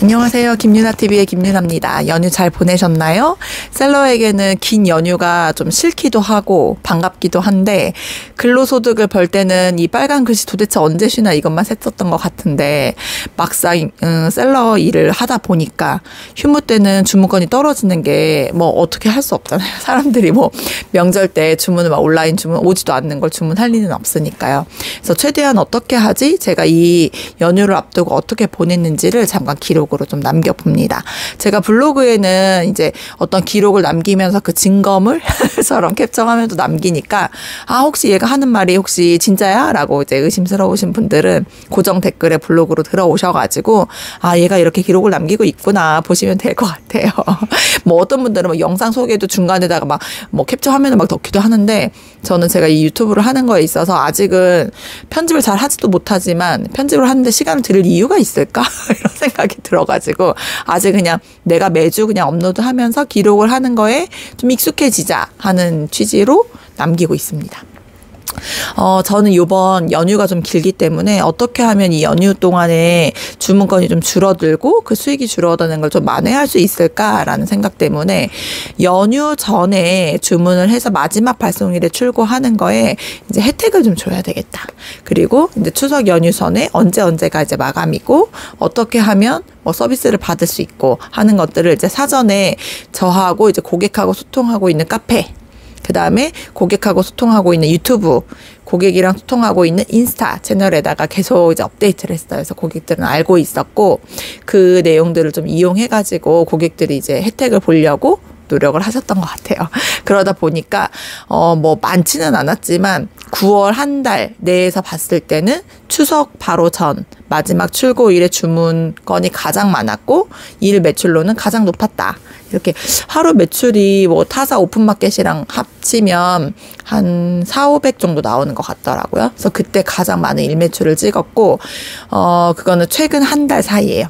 안녕하세요. 김유나TV의 김유나입니다. 연휴 잘 보내셨나요? 셀러에게는 긴 연휴가 좀 싫기도 하고 반갑기도 한데 근로소득을 벌 때는 이 빨간 글씨 도대체 언제 쉬나 이것만 셌었던 것 같은데 막상 셀러 일을 하다 보니까 휴무 때는 주문건이 떨어지는 게 뭐 어떻게 할 수 없잖아요. 사람들이 뭐 명절 때 주문을 막 온라인 주문 오지도 않는 걸 주문할 리는 없으니까요. 그래서 최대한 어떻게 하지? 제가 이 연휴를 앞두고 어떻게 보냈는지를 잠깐 기록으로 좀 남겨봅니다. 제가 블로그에는 이제 어떤 기록을 남기면서 그 증거물처럼 캡처하면서 남기니까 혹시 얘가 하는 말이 혹시 진짜야? 라고 이제 의심스러우신 분들은 고정 댓글에 블로그로 들어오셔가지고 얘가 이렇게 기록을 남기고 있구나 보시면 될 것 같아요. 뭐 어떤 분들은 뭐 영상 소개도 중간에다가 막 뭐 캡처 화면을 막 넣기도 하는데 저는 제가 이 유튜브를 하는 거에 있어서 아직은 편집을 잘 하지도 못하지만 편집을 하는데 시간을 들일 이유가 있을까? 이런 생각이 들어가지고 아직 그냥 내가 매주 그냥 업로드하면서 기록을 하는 거에 좀 익숙해지자 하는 취지로 남기고 있습니다. 저는 이번 연휴가 좀 길기 때문에 어떻게 하면 이 연휴 동안에 주문건이 좀 줄어들고 그 수익이 줄어드는 걸 좀 만회할 수 있을까라는 생각 때문에 연휴 전에 주문을 해서 마지막 발송일에 출고하는 거에 이제 혜택을 좀 줘야 되겠다. 그리고 이제 추석 연휴 전에 언제가 이제 마감이고 어떻게 하면 뭐 서비스를 받을 수 있고 하는 것들을 이제 사전에 저하고 이제 고객하고 소통하고 있는 카페, 그 다음에 고객하고 소통하고 있는 유튜브, 고객이랑 소통하고 있는 인스타 채널에다가 계속 이제 업데이트를 했어요. 그래서 고객들은 알고 있었고 그 내용들을 좀 이용해가지고 고객들이 이제 혜택을 보려고 노력을 하셨던 것 같아요. 그러다 보니까 뭐 많지는 않았지만 9월 한 달 내에서 봤을 때는 추석 바로 전 마지막 출고일에 주문건이 가장 많았고 일 매출로는 가장 높았다. 이렇게 하루 매출이 뭐 타사 오픈마켓이랑 합치면 한 400-500 정도 나오는 것 같더라고요. 그래서 그때 가장 많은 일 매출을 찍었고 그거는 최근 한 달 사이예요.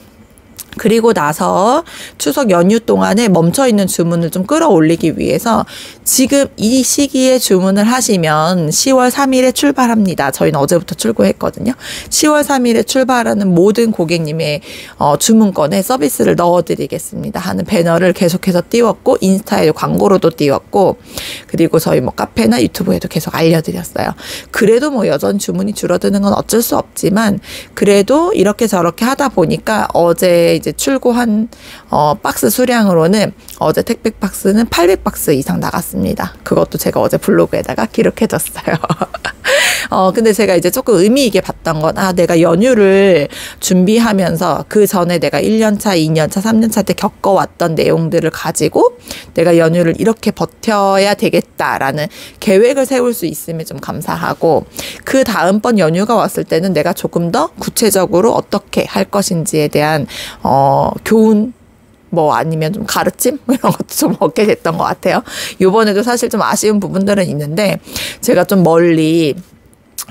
그리고 나서 추석 연휴 동안에 멈춰있는 주문을 좀 끌어올리기 위해서 지금 이 시기에 주문을 하시면 10월 3일에 출발합니다. 저희는 어제부터 출고했거든요. 10월 3일에 출발하는 모든 고객님의 주문건에 서비스를 넣어드리겠습니다 하는 배너를 계속해서 띄웠고 인스타에 광고로도 띄웠고 그리고 저희 뭐 카페나 유튜브에도 계속 알려드렸어요. 그래도 뭐 여전히 주문이 줄어드는 건 어쩔 수 없지만 그래도 이렇게 저렇게 하다 보니까 어제 이제 출고한 박스 수량으로는 어제 택배 박스는 800박스 이상 나갔습니다. 그것도 제가 어제 블로그에다가 기록해뒀어요. 근데 제가 이제 조금 의미 있게 봤던 건 내가 연휴를 준비하면서 그 전에 내가 1년차, 2년차, 3년차 때 겪어왔던 내용들을 가지고 내가 연휴를 이렇게 버텨야 되겠다라는 계획을 세울 수 있으면 좀 감사하고 그 다음번 연휴가 왔을 때는 내가 조금 더 구체적으로 어떻게 할 것인지에 대한 교훈 뭐 아니면 좀 가르침 이런 것도 좀 얻게 됐던 것 같아요. 이번에도 사실 좀 아쉬운 부분들은 있는데 제가 좀 멀리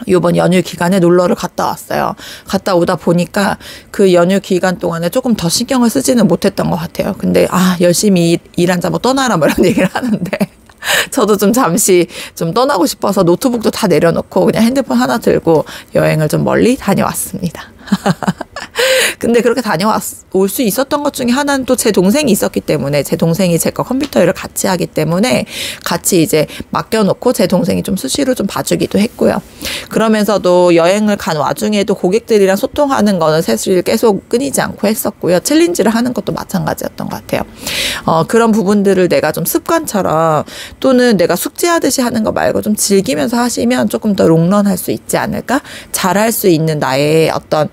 이번 연휴 기간에 놀러를 갔다 왔어요. 갔다 오다 보니까 그 연휴 기간 동안에 조금 더 신경을 쓰지는 못했던 것 같아요. 근데 열심히 일한 자 뭐 떠나라 뭐 이런 얘기를 하는데 저도 좀 잠시 좀 떠나고 싶어서 노트북도 다 내려놓고 그냥 핸드폰 하나 들고 여행을 좀 멀리 다녀왔습니다. 근데 그렇게 올 수 있었던 것 중에 하나는 또 제 동생이 있었기 때문에 제 동생이 제 거 컴퓨터 일을 같이 하기 때문에 같이 이제 맡겨놓고 제 동생이 좀 수시로 좀 봐주기도 했고요. 그러면서도 여행을 간 와중에도 고객들이랑 소통하는 거는 사실 계속 끊이지 않고 했었고요. 챌린지를 하는 것도 마찬가지였던 것 같아요. 그런 부분들을 내가 좀 습관처럼 또는 내가 숙제하듯이 하는 거 말고 좀 즐기면서 하시면 조금 더 롱런할 수 있지 않을까? 잘할 수 있는 나의 어떤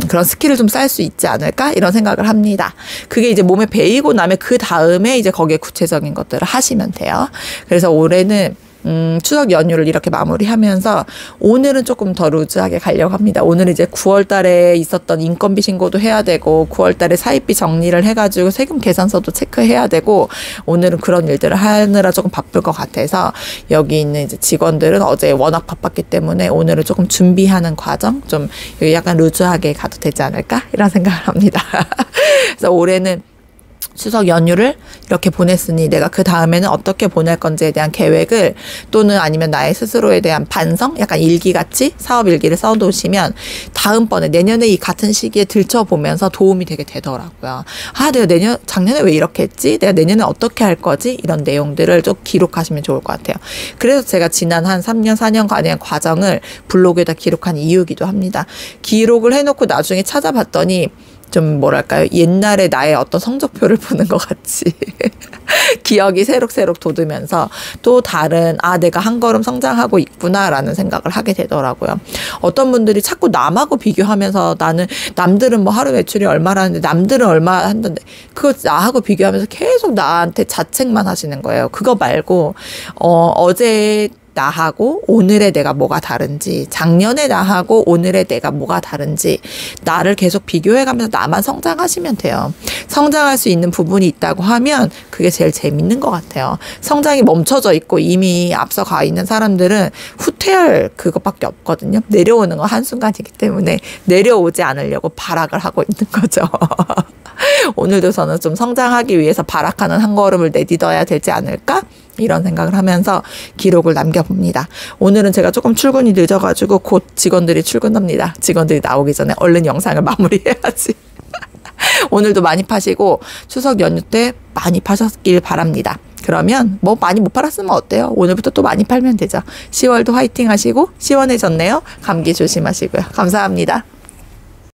그런 스킬을 좀 쌓을 수 있지 않을까 이런 생각을 합니다. 그게 이제 몸에 배이고 나면 그 다음에 이제 거기에 구체적인 것들을 하시면 돼요. 그래서 올해는 추석 연휴를 이렇게 마무리하면서 오늘은 조금 더 루즈하게 가려고 합니다. 오늘 이제 9월 달에 있었던 인건비 신고도 해야 되고 9월 달에 사입비 정리를 해가지고 세금 계산서도 체크해야 되고 오늘은 그런 일들을 하느라 조금 바쁠 것 같아서 여기 있는 이제 직원들은 어제 워낙 바빴기 때문에 오늘은 조금 준비하는 과정 좀 약간 루즈하게 가도 되지 않을까 이런 생각을 합니다. 그래서 올해는 추석 연휴를 이렇게 보냈으니 내가 그 다음에는 어떻게 보낼 건지에 대한 계획을 또는 아니면 나의 스스로에 대한 반성, 약간 일기같이 사업 일기를 써놓으시면 다음번에 내년에 이 같은 시기에 들춰보면서 도움이 되게 되더라고요. 아, 내가 작년에 왜 이렇게 했지? 내가 내년에 어떻게 할 거지? 이런 내용들을 좀 기록하시면 좋을 것 같아요. 그래서 제가 지난 한 3년, 4년간의 과정을 블로그에다 기록한 이유이기도 합니다. 기록을 해놓고 나중에 찾아봤더니 좀 뭐랄까요, 옛날에 나의 어떤 성적표를 보는 것 같이 기억이 새록새록 돋으면서 또 다른 내가 한 걸음 성장하고 있구나라는 생각을 하게 되더라고요. 어떤 분들이 자꾸 남하고 비교하면서 나는 남들은 뭐 하루 매출이 얼마라는데 남들은 얼마 한다는데 그거 나하고 비교하면서 계속 나한테 자책만 하시는 거예요. 그거 말고 어제 나하고 오늘의 내가 뭐가 다른지, 작년의 나하고 오늘의 내가 뭐가 다른지 나를 계속 비교해가면서 나만 성장하시면 돼요. 성장할 수 있는 부분이 있다고 하면 그게 제일 재밌는 것 같아요. 성장이 멈춰져 있고 이미 앞서가 있는 사람들은 후퇴할 그것밖에 없거든요. 내려오는 건 한순간이기 때문에 내려오지 않으려고 발악을 하고 있는 거죠. 오늘도 저는 좀 성장하기 위해서 발악하는 한 걸음을 내딛어야 되지 않을까? 이런 생각을 하면서 기록을 남겨봅니다. 오늘은 제가 조금 출근이 늦어가지고 곧 직원들이 출근합니다. 직원들이 나오기 전에 얼른 영상을 마무리해야지. 오늘도 많이 파시고 추석 연휴 때 많이 파셨길 바랍니다. 그러면 뭐 많이 못 팔았으면 어때요? 오늘부터 또 많이 팔면 되죠. 10월도 화이팅 하시고 시원해졌네요. 감기 조심하시고요. 감사합니다.